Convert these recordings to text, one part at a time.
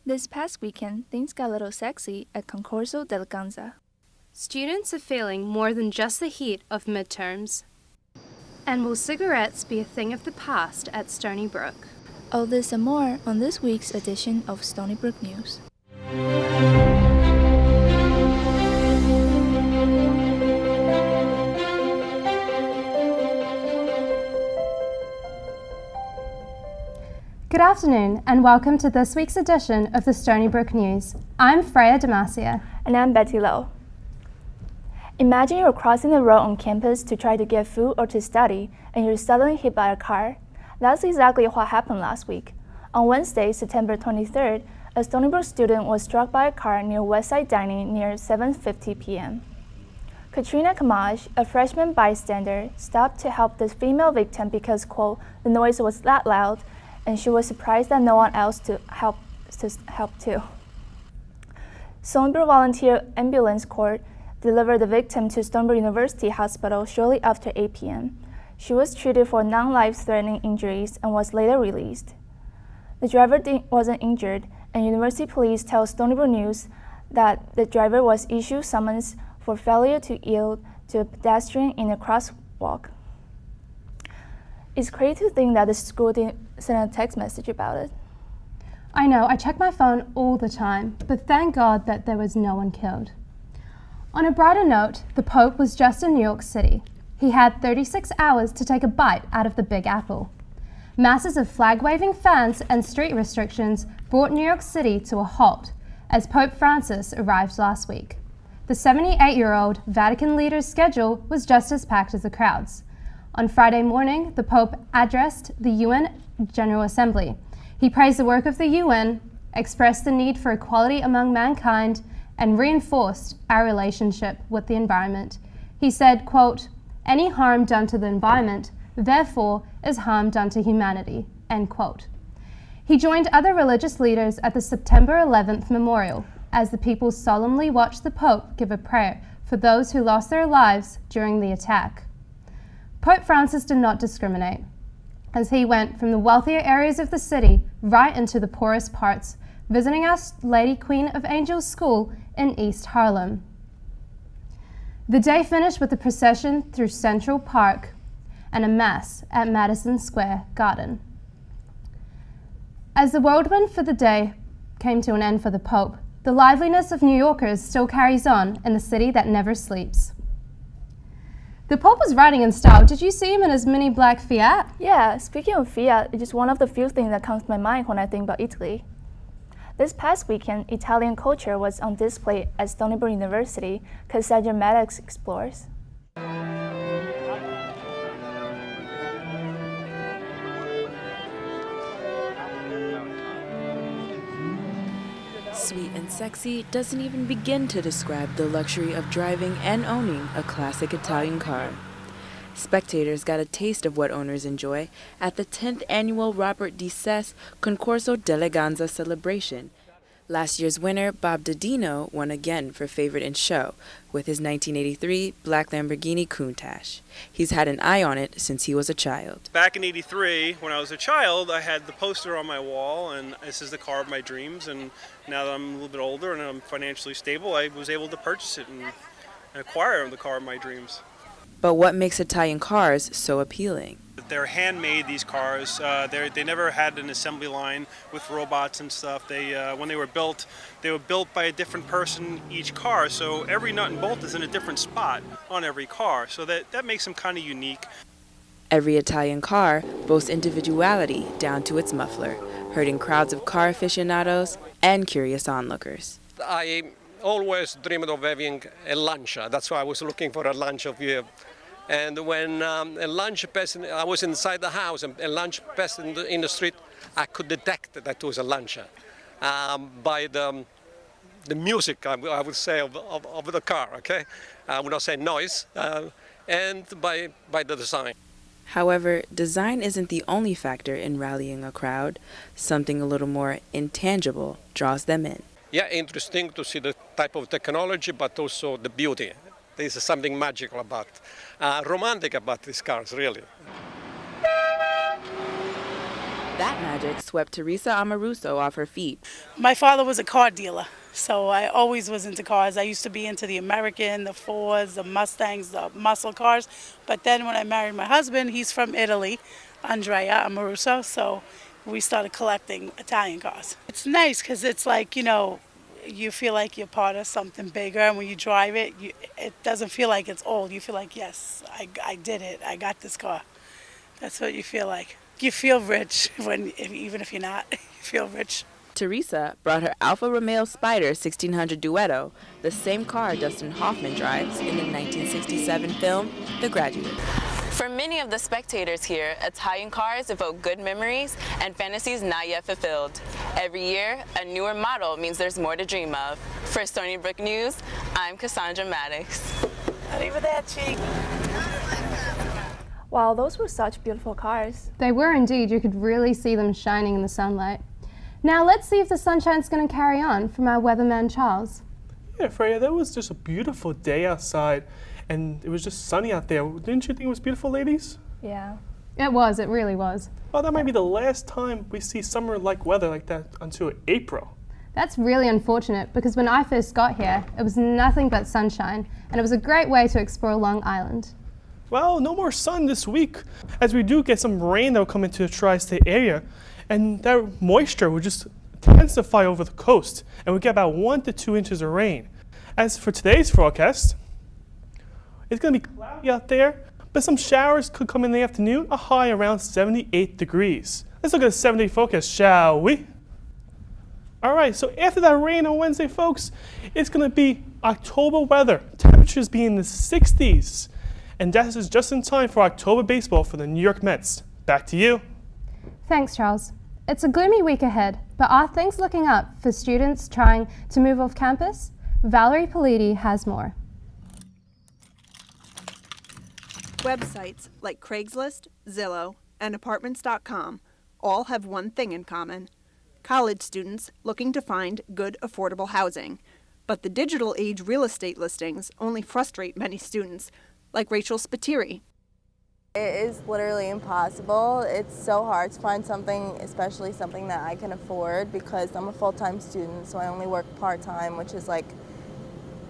This past weekend, things got a little sexy at Concorso d'Eleganza. Students are feeling more than just the heat of midterms. And will cigarettes be a thing of the past at Stony Brook? All this and more on this week's edition of Stony Brook News. Good afternoon and welcome to this week's edition of the Stony Brook News. I'm Freya Demacia. And I'm Betty Lowe. Imagine you're crossing the road on campus to try to get food or to study, and you're suddenly hit by a car. That's exactly what happened last week. On Wednesday, September 23rd, a Stony Brook student was struck by a car near Westside Dining near 7:50 p.m. Katrina Kamaj, a freshman bystander, stopped to help the female victim because, quote, the noise was that loud, and she was surprised that no one else to help too. Stony Brook Volunteer Ambulance Corps delivered the victim to Stony Brook University Hospital shortly after 8 p.m. She was treated for non-life-threatening injuries and was later released. The driver wasn't injured, and University Police tell Stony Brook News that the driver was issued summons for failure to yield to a pedestrian in a crosswalk. It's crazy to think that the school didn't send a text message about it. I know, I check my phone all the time, but thank God that there was no one killed. On a brighter note, the Pope was just in New York City. He had 36 hours to take a bite out of the Big Apple. Masses of flag-waving fans and street restrictions brought New York City to a halt as Pope Francis arrived last week. The 78-year-old Vatican leader's schedule was just as packed as the crowds. On Friday morning, the Pope addressed the UN General Assembly. He praised the work of the UN, expressed the need for equality among mankind, and reinforced our relationship with the environment. He said, quote, any harm done to the environment, therefore, is harm done to humanity, end quote. He joined other religious leaders at the September 11th memorial as the people solemnly watched the Pope give a prayer for those who lost their lives during the attack. Pope Francis did not discriminate, as he went from the wealthier areas of the city right into the poorest parts, visiting Our Lady Queen of Angels School in East Harlem. The day finished with a procession through Central Park and a mass at Madison Square Garden. As the whirlwind for the day came to an end for the Pope, the liveliness of New Yorkers still carries on in the city that never sleeps. The Pope was riding in style. Did you see him in his mini black Fiat? Yeah, speaking of Fiat, it's just one of the few things that comes to my mind when I think about Italy. This past weekend, Italian culture was on display at Stony Brook University because Maddox explores. Sweet and sexy doesn't even begin to describe the luxury of driving and owning a classic Italian car. Spectators got a taste of what owners enjoy at the 10th annual Robert D. Sess Concorso d'Eleganza celebration. Last year's winner, Bob Dodino, won again for Favorite in Show with his 1983 black Lamborghini Countach. He's had an eye on it since he was a child. Back in '83, when I was a child, I had the poster on my wall, and this is the car of my dreams. And now that I'm a little bit older and I'm financially stable, I was able to purchase it and acquire the car of my dreams. But what makes Italian cars so appealing? They're handmade, these cars. They never had an assembly line with robots and stuff. When they were built by a different person each car, so every nut and bolt is in a different spot on every car, so that makes them kind of unique. Every Italian car boasts individuality down to its muffler, herding crowds of car aficionados and curious onlookers. I always dreamed of having a Lancia. That's why I was looking for a Lancia here. And when a Lancia passed, I was inside the house, and a Lancia passed in the street, I could detect that it was a Lancia by the music, I would say, of the car, okay? I would not say noise, and by the design. However, design isn't the only factor in rallying a crowd. Something a little more intangible draws them in. Yeah, interesting to see the type of technology, but also the beauty. There's something magical about, romantic about these cars, really. That magic swept Teresa Amoruso off her feet. My father was a car dealer, so I always was into cars. I used to be into the American, the Fords, the Mustangs, the muscle cars. But then when I married my husband, he's from Italy, Andrea Amoruso, so we started collecting Italian cars. It's nice because it's like, you feel like you're part of something bigger, and when you drive it, it doesn't feel like it's old. You feel like, yes, I did it. I got this car. That's what you feel like. You feel rich even if you're not. You feel rich. Teresa brought her Alfa Romeo Spider 1600 Duetto, the same car Dustin Hoffman drives in the 1967 film The Graduate. For many of the spectators here, Italian cars evoke good memories and fantasies not yet fulfilled. Every year, a newer model means there's more to dream of. For Stony Brook News, I'm Cassandra Maddox. Arrivederci. Wow, those were such beautiful cars. They were indeed. You could really see them shining in the sunlight. Now let's see if the sunshine's going to carry on from our weatherman Charles. Yeah, Freya, that was just a beautiful day outside, and it was just sunny out there. Didn't you think it was beautiful, ladies? Yeah. It was, it really was. Oh, that might be the last time we see summer-like weather like that until April. That's really unfortunate because when I first got here, it was nothing but sunshine, and it was a great way to explore Long Island. Well, no more sun this week, as we do get some rain that will come into the tri-state area, and that moisture will just intensify over the coast, and we get about 1 to 2 inches of rain. As for today's forecast, it's going to be cloudy out there, but some showers could come in the afternoon, a high around 78 degrees. Let's look at the 7-day forecast, shall we? All right, so after that rain on Wednesday, folks, it's going to be October weather, temperatures being in the 60s. And that is just in time for October baseball for the New York Mets. Back to you. Thanks, Charles. It's a gloomy week ahead, but are things looking up for students trying to move off campus? Valerie Politi has more. Websites like Craigslist, Zillow, and Apartments.com all have one thing in common: college students looking to find good, affordable housing. But the digital age real estate listings only frustrate many students, like Rachel Spiteri. It is literally impossible. It's so hard to find something, especially something that I can afford, because I'm a full-time student, so I only work part-time, which is like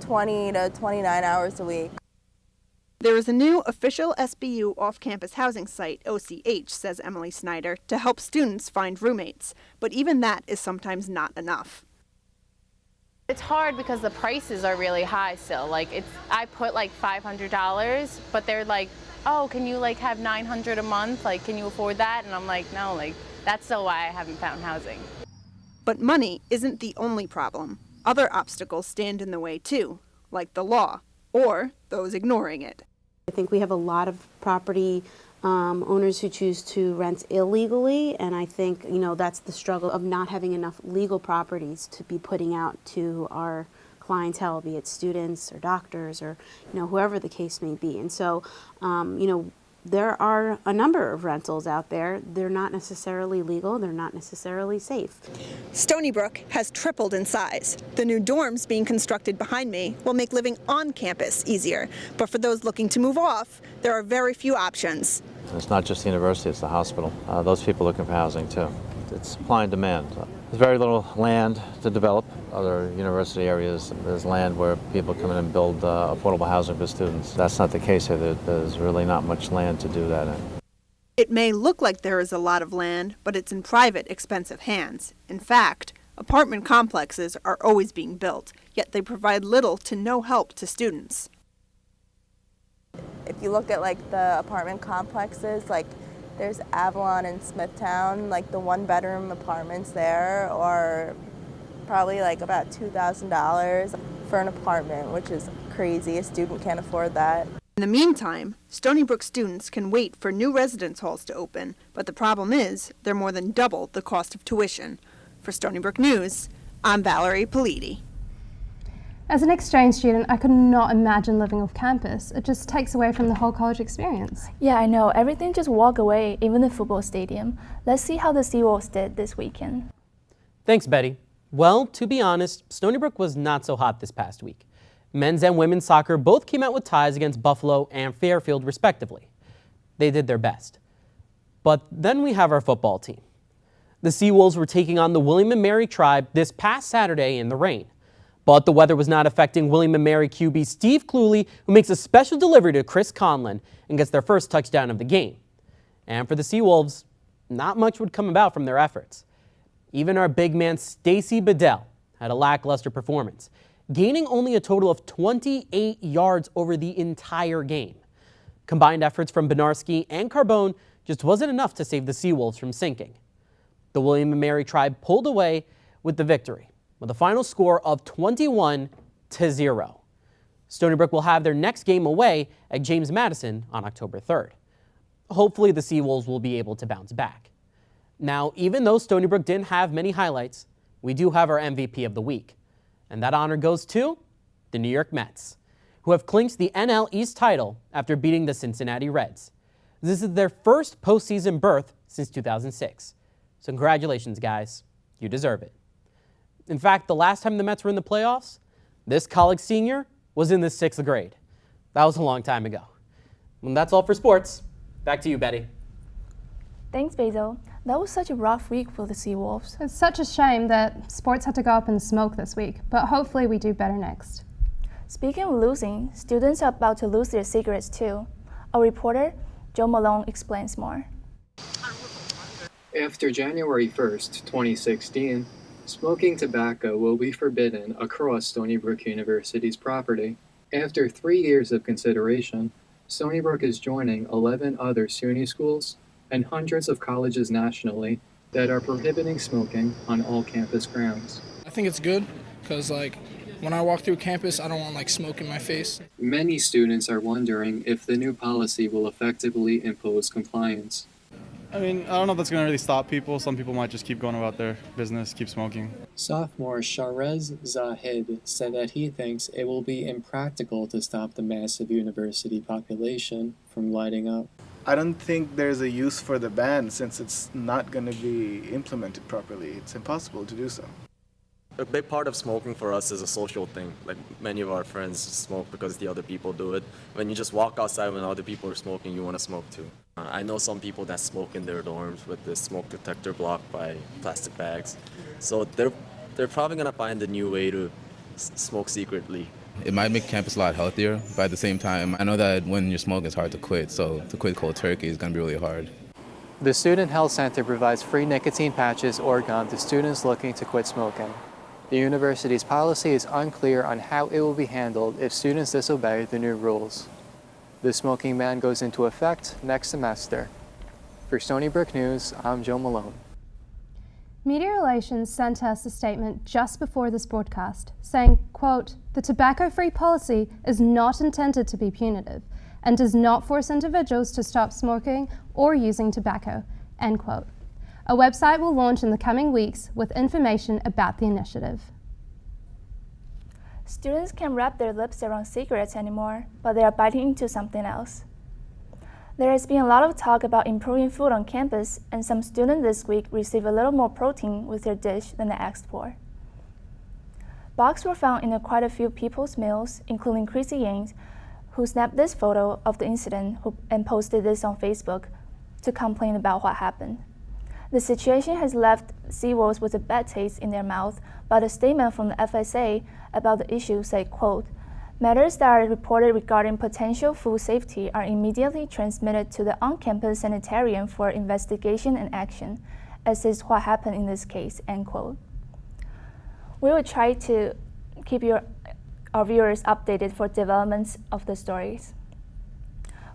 20 to 29 hours a week. There is a new official SBU off-campus housing site, OCH, says Emily Snyder, to help students find roommates. But even that is sometimes not enough. It's hard because the prices are really high still. I put like $500, but they're like, oh, can you have $900 a month? Can you afford that? And I'm like, no, that's still why I haven't found housing. But money isn't the only problem. Other obstacles stand in the way too, like the law, or those ignoring it. I think we have a lot of property owners who choose to rent illegally, and I think that's the struggle of not having enough legal properties to be putting out to our clientele, be it students or doctors or whoever the case may be. And so there are a number of rentals out there. They're not necessarily legal, they're not necessarily safe. Stony Brook has tripled in size. The new dorms being constructed behind me will make living on campus easier. But for those looking to move off, there are very few options. It's not just the university, it's the hospital. Those people looking for housing too. It's supply and demand. There's very little land to develop. Other university areas, there's land where people come in and build affordable housing for students. That's not the case here. There's really not much land to do that in. It may look like there is a lot of land, but it's in private, expensive hands. In fact, apartment complexes are always being built, yet they provide little to no help to students. If you look at the apartment complexes, there's Avalon and Smithtown, the one-bedroom apartments there are probably about $2,000 for an apartment, which is crazy. A student can't afford that. In the meantime, Stony Brook students can wait for new residence halls to open, but the problem is they're more than double the cost of tuition. For Stony Brook News, I'm Valerie Politi. As an exchange student, I could not imagine living off campus. It just takes away from the whole college experience. Yeah, I know. Everything just walk away, even the football stadium. Let's see how the Seawolves did this weekend. Thanks, Betty. Well, to be honest, Stony Brook was not so hot this past week. Men's and women's soccer both came out with ties against Buffalo and Fairfield, respectively. They did their best. But then we have our football team. The Seawolves were taking on the William & Mary tribe this past Saturday in the rain. But the weather was not affecting William & Mary QB Steve Cluley, who makes a special delivery to Chris Conlon and gets their first touchdown of the game. And for the Seawolves, not much would come about from their efforts. Even our big man Stacy Bedell had a lackluster performance, gaining only a total of 28 yards over the entire game. Combined efforts from Benarski and Carbone just wasn't enough to save the Seawolves from sinking. The William & Mary tribe pulled away with the victory, with a final score of 21-0. Stony Brook will have their next game away at James Madison on October 3rd. Hopefully the Seawolves will be able to bounce back. Now, even though Stony Brook didn't have many highlights, we do have our MVP of the week. And that honor goes to the New York Mets, who have clinched the NL East title after beating the Cincinnati Reds. This is their first postseason berth since 2006. So congratulations, guys. You deserve it. In fact, the last time the Mets were in the playoffs, this college senior was in the 6th grade. That was a long time ago. And that's all for sports. Back to you, Betty. Thanks, Basil. That was such a rough week for the Seawolves. It's such a shame that sports had to go up in smoke this week, but hopefully we do better next. Speaking of losing, students are about to lose their cigarettes too. Our reporter, Joe Malone, explains more. After January 1st, 2016, smoking tobacco will be forbidden across Stony Brook University's property. After 3 years of consideration, Stony Brook is joining 11 other SUNY schools and hundreds of colleges nationally that are prohibiting smoking on all campus grounds. I think it's good because when I walk through campus, I don't want smoke in my face. Many students are wondering if the new policy will effectively impose compliance. I mean, I don't know if that's going to really stop people. Some people might just keep going about their business, keep smoking. Sophomore Sharez Zahid said that he thinks it will be impractical to stop the massive university population from lighting up. I don't think there's a use for the ban since it's not going to be implemented properly. It's impossible to do so. A big part of smoking for us is a social thing. Many of our friends smoke because the other people do it. When you just walk outside when other people are smoking, you want to smoke too. I know some people that smoke in their dorms with the smoke detector blocked by plastic bags. So they're probably going to find a new way to smoke secretly. It might make campus a lot healthier, but at the same time, I know that when you're smoking, it's hard to quit. So to quit cold turkey is going to be really hard. The Student Health Center provides free nicotine patches or gum to students looking to quit smoking. The university's policy is unclear on how it will be handled if students disobey the new rules. The smoking ban goes into effect next semester. For Stony Brook News, I'm Joe Malone. Media Relations sent us a statement just before this broadcast saying, quote, "The tobacco-free policy is not intended to be punitive and does not force individuals to stop smoking or using tobacco," end quote. A website will launch in the coming weeks with information about the initiative. Students can't wrap their lips around cigarettes anymore, but they are biting into something else. There has been a lot of talk about improving food on campus, and some students this week received a little more protein with their dish than they asked for. Bugs were found in quite a few people's meals, including Chrissy Yang, who snapped this photo of the incident and posted this on Facebook to complain about what happened. The situation has left Seawolves with a bad taste in their mouth, but a statement from the FSA about the issue said, quote, "Matters that are reported regarding potential food safety are immediately transmitted to the on-campus sanitarium for investigation and action, as is what happened in this case," end quote. We will try to keep our viewers updated for developments of the stories.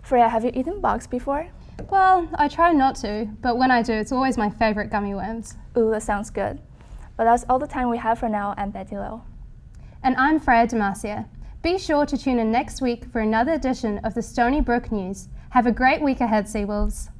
Freya, have you eaten bugs before? Well, I try not to, but when I do, it's always my favorite gummy worms. Ooh, that sounds good. But that's all the time we have for now. I'm Betty Lowe. And I'm Freya Demacia. Be sure to tune in next week for another edition of the Stony Brook News. Have a great week ahead, Seawolves.